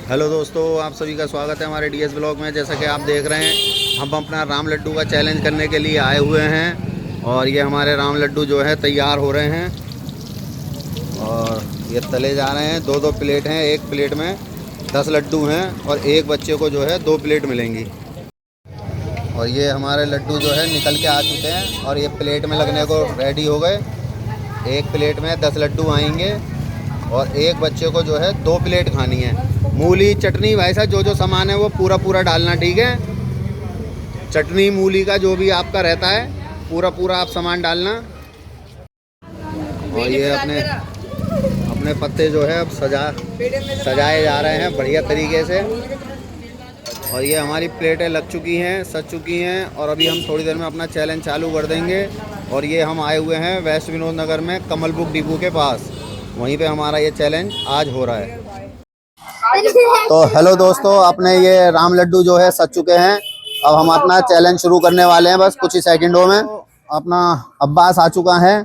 Hello दोस्तों, आप सभी का स्वागत है हमारे डीएस ब्लॉग में। जैसा कि आप देख रहे हैं, हम अपना राम लड्डू का चैलेंज करने के लिए आए हुए हैं और ये हमारे राम लड्डू जो है तैयार हो रहे हैं और ये तले जा रहे हैं। दो दो प्लेट हैं, एक प्लेट में 10 लड्डू हैं और एक बच्चे को जो है 2 प्लेट मिलेंगी। और ये हमारे लड्डू जो है निकल के आ चुके हैं और ये प्लेट में लगने को रेडी हो गए। एक प्लेट में 10 लड्डू आएंगे और एक बच्चे को जो है 2 प्लेट खानी है। मूली चटनी भाई साहब जो सामान है वो पूरा पूरा डालना, ठीक है। चटनी मूली का जो भी आपका रहता है पूरा पूरा आप सामान डालना। और ये अपने पत्ते जो है अब सजाए जा रहे हैं बढ़िया तरीके से। और ये हमारी प्लेटें लग चुकी हैं, सज चुकी हैं और अभी हम थोड़ी देर में अपना चैलेंज चालू कर देंगे। और ये हम आए हुए हैं वेस्ट विनोद नगर में कमल बुक डिपो के पास, वहीं पे हमारा ये चैलेंज आज हो रहा है। तो हेलो दोस्तों, अपने ये राम लड्डू जो है सज चुके हैं। अब हम अपना चैलेंज शुरू करने वाले हैं बस कुछ ही सेकंडों में। अपना अब्बास आ चुका है।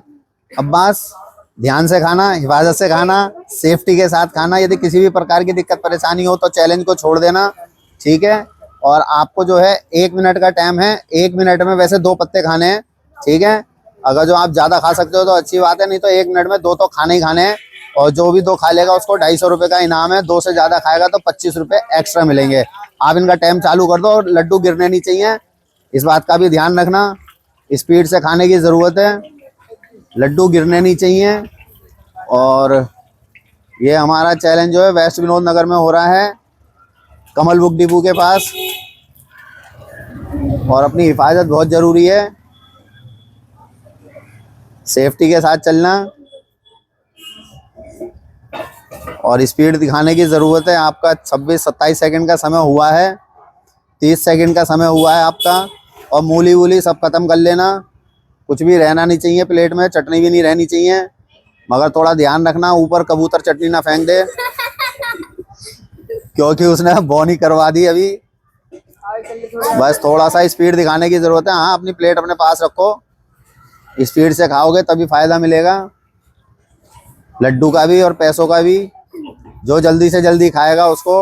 अब्बास, ध्यान से खाना, हिफाजत से खाना, सेफ्टी के साथ खाना। यदि किसी भी प्रकार की दिक्कत परेशानी हो तो चैलेंज को छोड़ देना, ठीक है। और आपको जो है 1 मिनट का टाइम है। 1 मिनट में वैसे 2 पत्ते खाने हैं, ठीक है। अगर जो आप ज़्यादा खा सकते हो तो अच्छी बात है, नहीं तो 1 मिनट में 2 तो खाने ही खाने हैं। और जो भी 2 खा लेगा उसको 250 रुपये का इनाम है। 2 से ज़्यादा खाएगा तो 25 रुपये एक्स्ट्रा मिलेंगे। आप इनका टाइम चालू कर दो और लड्डू गिरने नहीं चाहिए, इस बात का भी ध्यान रखना। स्पीड से खाने की ज़रूरत है, लड्डू गिरने नहीं चाहिए। और ये हमारा चैलेंज जो है वेस्ट विनोद नगर में हो रहा है कमल बुक डिपो के पास। और अपनी हिफाजत बहुत ज़रूरी है, सेफ्टी के साथ चलना और स्पीड दिखाने की ज़रूरत है। आपका 26-27 सेकंड का समय हुआ है, 30 सेकंड का समय हुआ है आपका। और मूली वूली सब खत्म कर लेना, कुछ भी रहना नहीं चाहिए प्लेट में, चटनी भी नहीं रहनी चाहिए। मगर थोड़ा ध्यान रखना ऊपर कबूतर चटनी ना फेंक दे क्योंकि उसने बोनी करवा दी अभी। बस थोड़ा सा स्पीड दिखाने की ज़रूरत है। हाँ, अपनी प्लेट अपने पास रखो, स्पीड से खाओगे तभी फ़ायदा मिलेगा लड्डू का भी और पैसों का भी। जो जल्दी से जल्दी खाएगा उसको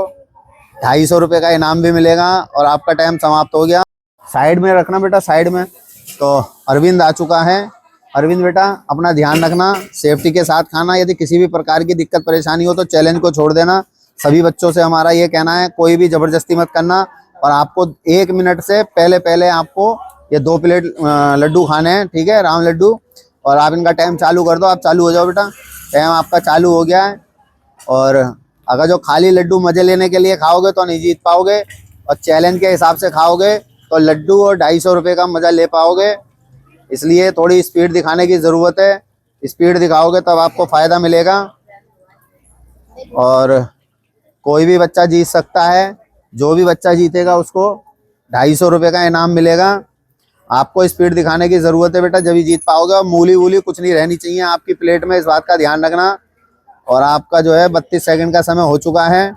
250 रुपये का इनाम भी मिलेगा। और आपका टाइम समाप्त हो गया। साइड में रखना बेटा, साइड में। तो अरविंद आ चुका है। अरविंद बेटा, अपना ध्यान रखना, सेफ्टी के साथ खाना। यदि किसी भी प्रकार की दिक्कत परेशानी हो तो चैलेंज को छोड़ देना। सभी बच्चों से हमारा ये कहना है, कोई भी ज़बरदस्ती मत करना। और आपको 1 मिनट से पहले पहले आपको ये 2 प्लेट लड्डू खाने हैं, ठीक है, राम लड्डू। और आप इनका टाइम चालू कर दो। आप चालू हो जाओ बेटा, टाइम आपका चालू हो गया है। और अगर जो खाली लड्डू मज़े लेने के लिए खाओगे तो नहीं जीत पाओगे, और चैलेंज के हिसाब से खाओगे तो लड्डू और 250 रुपये का मज़ा ले पाओगे। इसलिए थोड़ी स्पीड दिखाने की ज़रूरत है। स्पीड दिखाओगे तब आपको फ़ायदा मिलेगा। और कोई भी बच्चा जीत सकता है, जो भी बच्चा जीतेगा उसको 250 रुपये का इनाम मिलेगा। आपको स्पीड दिखाने की ज़रूरत है बेटा, जब ही जीत पाओगे। और मूली वूली कुछ नहीं रहनी चाहिए आपकी प्लेट में, इस बात का ध्यान रखना। और आपका जो है 32 सेकंड का समय हो चुका है।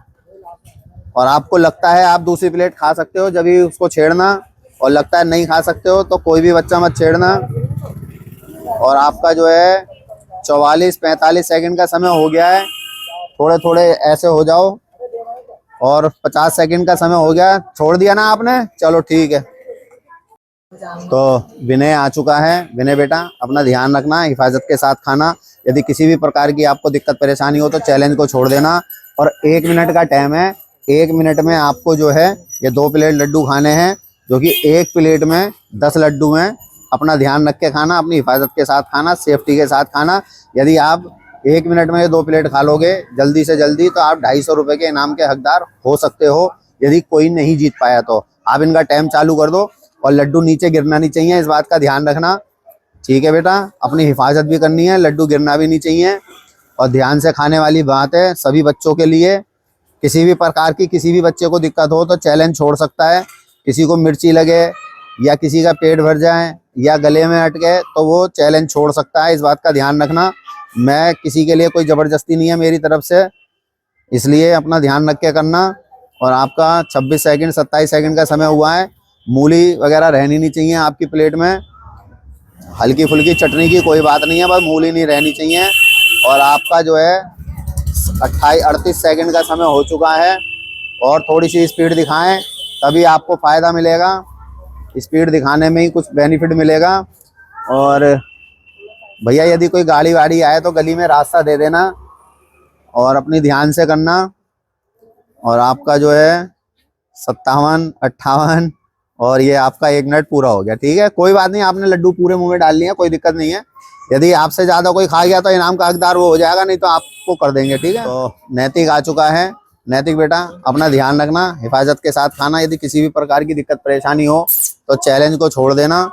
और आपको लगता है आप दूसरी प्लेट खा सकते हो, जब ही उसको छेड़ना। और लगता है नहीं खा सकते हो तो कोई भी बच्चा मत छेड़ना। और आपका जो है 44-45 सेकंड का समय हो गया है। थोड़े थोड़े ऐसे हो जाओ। और 50 सेकंड का समय हो गया। छोड़ दिया ना आपने, चलो ठीक है। तो विनय आ चुका है। विनय बेटा, अपना ध्यान रखना, हिफाजत के साथ खाना। यदि किसी भी प्रकार की आपको दिक्कत परेशानी हो तो चैलेंज को छोड़ देना। और 1 मिनट का टाइम है। 1 मिनट में आपको जो है ये 2 प्लेट लड्डू खाने हैं, जो कि एक प्लेट में 10 लड्डू हैं। अपना ध्यान रख के खाना, अपनी हिफाजत के साथ खाना, सेफ्टी के साथ खाना। यदि आप 1 मिनट में ये 2 प्लेट खा लोगे जल्दी से जल्दी तो आप 250 रुपये के इनाम के हकदार हो सकते हो। यदि कोई नहीं जीत पाया तो आप इनका टाइम चालू कर दो। और लड्डू नीचे गिरना नहीं चाहिए, इस बात का ध्यान रखना, ठीक है बेटा। अपनी हिफाजत भी करनी है, लड्डू गिरना भी नहीं चाहिए। और ध्यान से खाने वाली बात है सभी बच्चों के लिए। किसी भी प्रकार की किसी भी बच्चे को दिक्कत हो तो चैलेंज छोड़ सकता है। किसी को मिर्ची लगे या किसी का पेट भर जाए या गले में अटके तो वो चैलेंज छोड़ सकता है, इस बात का ध्यान रखना। मैं किसी के लिए कोई ज़बरदस्ती नहीं है मेरी तरफ से, इसलिए अपना ध्यान रख के करना। और आपका 26 सेकंड 27 सेकंड का समय हुआ है। मूली वगैरह रहनी नहीं चाहिए आपकी प्लेट में। हल्की फुल्की चटनी की कोई बात नहीं है, बस मूली नहीं रहनी चाहिए। और आपका जो है 38 सेकंड का समय हो चुका है। और थोड़ी सी स्पीड दिखाएं, तभी आपको फ़ायदा मिलेगा। स्पीड दिखाने में ही कुछ बेनिफिट मिलेगा। और भैया यदि कोई गाड़ी वाड़ी आए तो गली में रास्ता दे देना और अपनी ध्यान से करना। और आपका जो है 57, 58 और ये आपका 1 मिनट पूरा हो गया। ठीक है, कोई बात नहीं, आपने लड्डू पूरे मुंह में डाल लिए, कोई दिक्कत नहीं है। यदि आपसे ज़्यादा कोई खा गया तो इनाम का हकदार वो हो जाएगा, नहीं तो आपको कर देंगे। ठीक है, तो नैतिक आ चुका है। नैतिक बेटा अपना ध्यान रखना, हिफाजत के साथ खाना। यदि किसी भी प्रकार की दिक्कत परेशानी हो तो चैलेंज को छोड़ देना।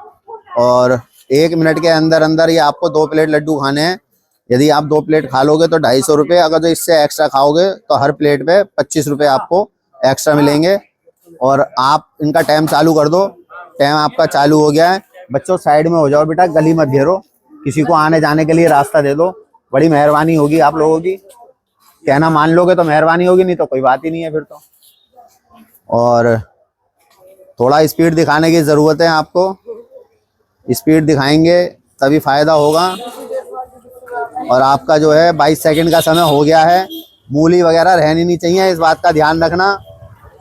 और 1 मिनट के अंदर अंदर ये आपको 2 प्लेट लड्डू खाने हैं। यदि आप 2 प्लेट खा लोगे तो 250 रुपये, अगर जो इससे एक्स्ट्रा खाओगे तो हर प्लेट पे 25 रुपये आपको एक्स्ट्रा मिलेंगे। और आप इनका टाइम चालू कर दो। टाइम आपका चालू हो गया है। बच्चों साइड में हो जाओ बेटा, गली मत घेरो, किसी को आने जाने के लिए रास्ता दे दो, बड़ी मेहरबानी होगी आप लोगों की। कहना मान लोगे तो मेहरबानी होगी, नहीं तो कोई बात ही नहीं है फिर तो। और थोड़ा स्पीड दिखाने की ज़रूरत है आपको, स्पीड दिखाएंगे तभी फ़ायदा होगा। और आपका जो है 22 सेकंड का समय हो गया है। मूली वगैरह रहनी नहीं चाहिए, इस बात का ध्यान रखना।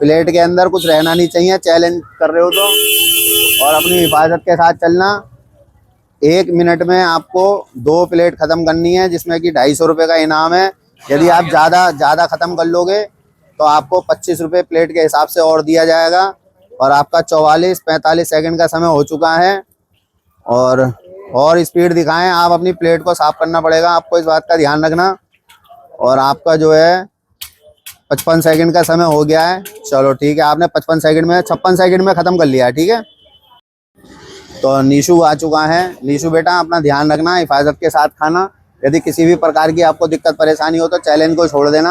प्लेट के अंदर कुछ रहना नहीं चाहिए, चैलेंज कर रहे हो तो। और अपनी हिफाजत के साथ चलना। 1 मिनट में आपको 2 प्लेट ख़त्म करनी है, जिसमें कि 250 रुपये का इनाम है। यदि आप ज़्यादा ख़त्म कर लोगे तो आपको 25 रुपये प्लेट के हिसाब से और दिया जाएगा। और आपका 44-45 सेकंड का समय हो चुका है। और स्पीड दिखाएं, आप अपनी प्लेट को साफ करना पड़ेगा, आपको इस बात का ध्यान रखना। और आपका जो है 55 सेकंड का समय हो गया है। चलो ठीक है, आपने 55 सेकंड में 56 सेकंड में ख़त्म कर लिया है। ठीक है, तो नीशू आ चुका है। नीशू बेटा अपना ध्यान रखना, हिफाजत के साथ खाना। यदि किसी भी प्रकार की आपको दिक्कत परेशानी हो तो चैलेंज को छोड़ देना।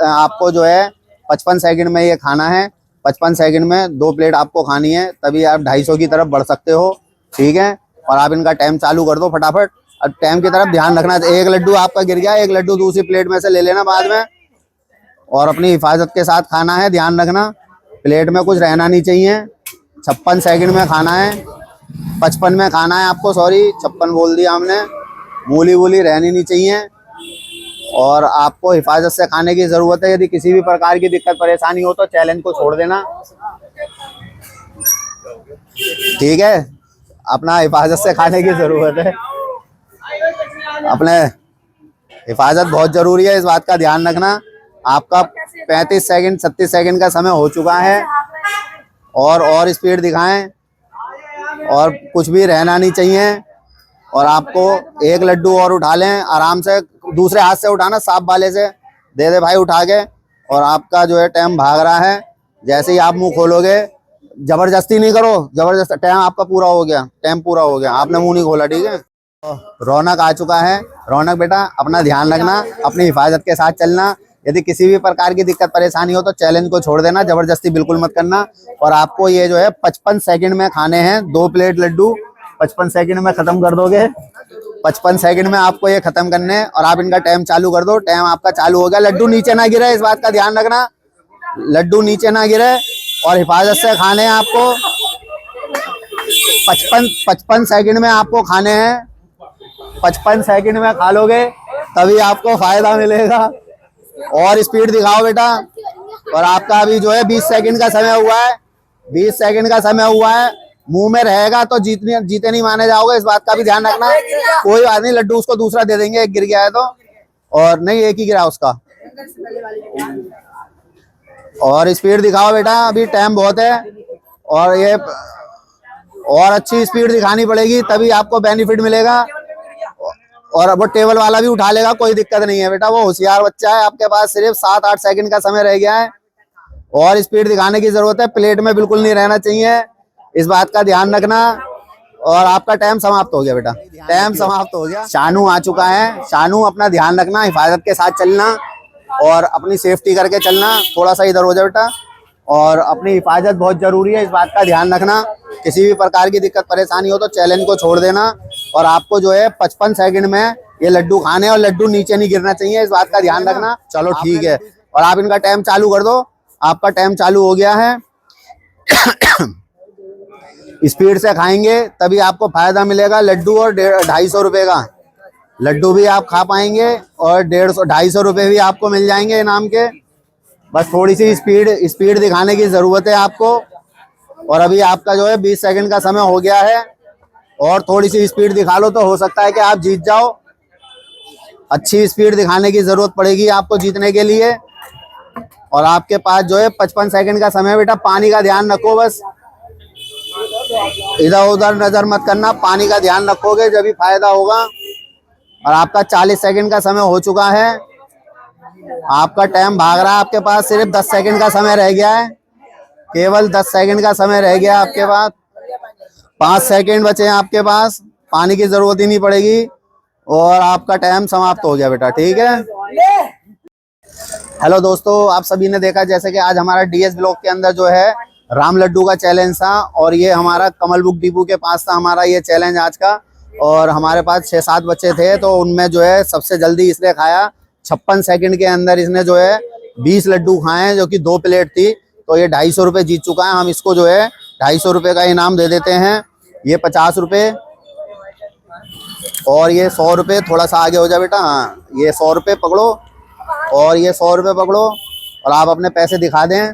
आपको जो है 55 सेकंड में ये खाना है। 55 सेकंड में 2 प्लेट आपको खानी है, तभी आप 250 की तरफ बढ़ सकते हो। ठीक है, और आप इनका टाइम चालू कर दो फटाफट। अब टाइम की तरफ ध्यान रखना। 1 लड्डू आपका गिर गया, 1 लड्डू दूसरी प्लेट में से ले लेना बाद में। और अपनी हिफाजत के साथ खाना है, ध्यान रखना। प्लेट में कुछ रहना नहीं चाहिए। 56 सेकंड में खाना है, 55 में खाना है आपको, सॉरी 56 बोल दिया हमने। मूली वूली रहनी नहीं चाहिए। और आपको हिफाजत से खाने की ज़रूरत है। यदि किसी भी प्रकार की दिक्कत परेशानी हो तो चैलेंज को छोड़ देना। ठीक है, अपना हिफाजत से खाने की ज़रूरत है। अपने हिफाजत बहुत ज़रूरी है, इस बात का ध्यान रखना। आपका 35 सेकंड 37 सेकंड का समय हो चुका है। और स्पीड दिखाएं, और कुछ भी रहना नहीं चाहिए। और आपको 1 लड्डू और उठा लें आराम से, दूसरे हाथ से उठाना, साफ वाले से दे दे भाई उठा के। और आपका जो है टाइम भाग रहा है। जैसे ही आप मुंह खोलोगे, जबरदस्ती नहीं करो, जबरदस्त। टाइम आपका पूरा हो गया, टाइम पूरा हो गया, आपने मुंह नहीं खोला। ठीक है, रौनक आ चुका है। रौनक बेटा अपना ध्यान रखना, अपनी हिफाजत के साथ चलना। यदि किसी भी प्रकार की दिक्कत परेशानी हो तो चैलेंज को छोड़ देना, जबरदस्ती बिल्कुल मत करना। और आपको ये जो है 55 सेकंड में खाने हैं 2 प्लेट लड्डू। 55 सेकंड में ख़त्म कर दोगे। 55 सेकंड में आपको ये ख़त्म करने हैं। और आप इनका टाइम चालू कर दो। टाइम आपका चालू हो गया। लड्डू नीचे ना गिरे, इस बात का ध्यान रखना, लड्डू नीचे ना गिरे। और हिफाजत से खाने हैं आपको। 55 सेकंड में आपको खाने हैं। 55 सेकंड में खा लोगे तभी आपको फायदा मिलेगा। और स्पीड दिखाओ बेटा। और आपका अभी जो है 20 सेकंड का समय हुआ है। 20 सेकंड का समय हुआ है। मुंह में रहेगा तो जीते नहीं माने जाओगे, इस बात का भी ध्यान रखना। कोई बात नहीं, लड्डू उसको दूसरा दे देंगे, एक गिर गया है तो। और नहीं, एक ही गिरा उसका। और स्पीड दिखाओ बेटा, अभी टाइम बहुत है। और ये और अच्छी स्पीड दिखानी पड़ेगी, तभी आपको बेनिफिट मिलेगा। और वो टेबल वाला भी उठा लेगा, कोई दिक्कत नहीं है बेटा, वो होशियार बच्चा है। आपके पास सिर्फ 7-8 सेकंड का समय रह गया है। और स्पीड दिखाने की जरूरत है, प्लेट में बिल्कुल नहीं रहना चाहिए, इस बात का ध्यान रखना। और आपका टाइम समाप्त हो गया बेटा, टाइम समाप्त हो गया। शानू आ चुका है। शानू अपना ध्यान रखना, हिफाजत के साथ चलना और अपनी सेफ्टी करके चलना। थोड़ा सा इधर हो जाए बेटा। और अपनी हिफाजत बहुत जरूरी है, इस बात का ध्यान रखना। किसी भी प्रकार की दिक्कत परेशानी हो तो चैलेंज को छोड़ देना। और आपको जो है 55 सेकंड में ये लड्डू खाने, और लड्डू नीचे नहीं गिरना चाहिए, इस बात का ध्यान रखना। चलो ठीक है, और आप इनका टाइम चालू कर दो। आपका टाइम चालू हो गया है। स्पीड से खाएंगे तभी आपको फायदा मिलेगा। लड्डू और 250 रुपये का लड्डू भी आप खा पाएंगे, और 150-250 रुपये भी आपको मिल जाएंगे इनाम के। बस थोड़ी सी स्पीड दिखाने की जरूरत है आपको। और अभी आपका जो है 20 सेकंड का समय हो गया है, और थोड़ी सी स्पीड दिखा लो तो हो सकता है कि आप जीत जाओ। अच्छी स्पीड दिखाने की जरूरत पड़ेगी आपको जीतने के लिए। और आपके पास जो है 55 सेकंड का समय। बेटा पानी का ध्यान रखो, बस इधर उधर नजर मत करना, पानी का ध्यान रखोगे जब भी फायदा होगा। और आपका 40 सेकंड का समय हो चुका है, आपका टाइम भाग रहा है। आपके पास सिर्फ 10 सेकंड का समय रह गया है, केवल 10 सेकंड का समय रह गया आपके पास। 5 सेकंड बचे हैं आपके पास, पानी की जरूरत ही नहीं पड़ेगी और आपका टाइम समाप्त हो गया बेटा, ठीक है। हेलो दोस्तों, आप सभी ने देखा जैसे कि आज हमारा डीएस ब्लॉक के अंदर जो है राम लड्डू का चैलेंज था, और ये हमारा कमल बुक डिपो के पास था हमारा ये चैलेंज आज का। और हमारे पास 6-7 बच्चे थे, तो उनमें जो है सबसे जल्दी इसने खाया। 56 सेकंड के अंदर इसने जो है 20 लड्डू खाए, जो कि 2 प्लेट थी। तो ये 250 रुपये जीत चुका है। हम इसको जो है 250 रुपये का इनाम दे देते हैं। ये 50 रुपये और ये 100 रुपये। थोड़ा सा आगे हो जाए बेटा, हाँ ये 100 रुपये पकड़ो और ये 100 रुपये पकड़ो, और आप अपने पैसे दिखा दें।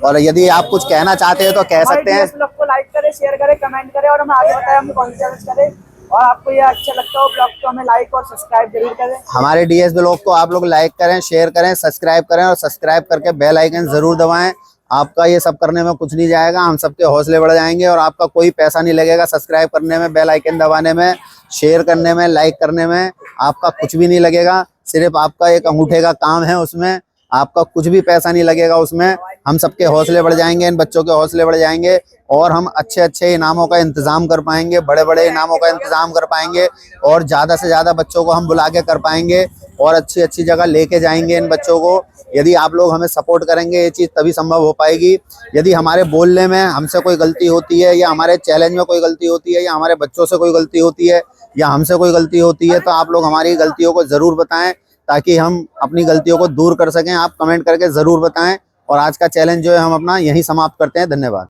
और यदि आप कुछ कहना चाहते हैं तो कह सकते हैं। ब्लॉग को लाइक करें, शेयर करें, कमेंट करें, और हमें आगे बताएं हम कौन सा चैलेंज करें। और आपको ये अच्छा लगता हो ब्लॉग तो हमें लाइक और सब्सक्राइब जरूर करें। हमारे डीएस ब्लॉग को आप लोग लाइक करें, शेयर करें, सब्सक्राइब करें, और सब्सक्राइब करके बेल आइकन जरूर दबाएं। आपका ये सब करने में कुछ नहीं जाएगा, हम सबके हौसले बढ़ जाएंगे और आपका कोई पैसा नहीं लगेगा। सब्सक्राइब करने में, बेल आइकन दबाने में, शेयर करने में, लाइक करने में आपका कुछ भी नहीं लगेगा। सिर्फ आपका एक अंगूठे का काम है, उसमें आपका कुछ भी पैसा नहीं लगेगा। उसमें हम सबके हौसले बढ़ जाएंगे, इन बच्चों के हौसले बढ़ जाएंगे, और हम अच्छे अच्छे इनामों का इंतजाम कर पाएंगे, बड़े बड़े इनामों का इंतजाम कर पाएंगे, और ज़्यादा से ज़्यादा बच्चों को हम बुला के कर पाएंगे, और अच्छी अच्छी जगह लेके जाएंगे इन बच्चों को। यदि आप लोग हमें सपोर्ट करेंगे, ये चीज़ तभी संभव हो पाएगी। यदि हमारे बोलने में हमसे कोई गलती होती है, या हमारे चैलेंज में कोई गलती होती है, या हमारे बच्चों से कोई गलती होती है, या हमसे कोई गलती होती है, तो आप लोग हमारी गलतियों को ज़रूर बताएं, ताकि हम अपनी गलतियों को दूर कर सकें। आप कमेंट करके ज़रूर बताएं। और आज का चैलेंज जो है हम अपना यहीं समाप्त करते हैं। धन्यवाद।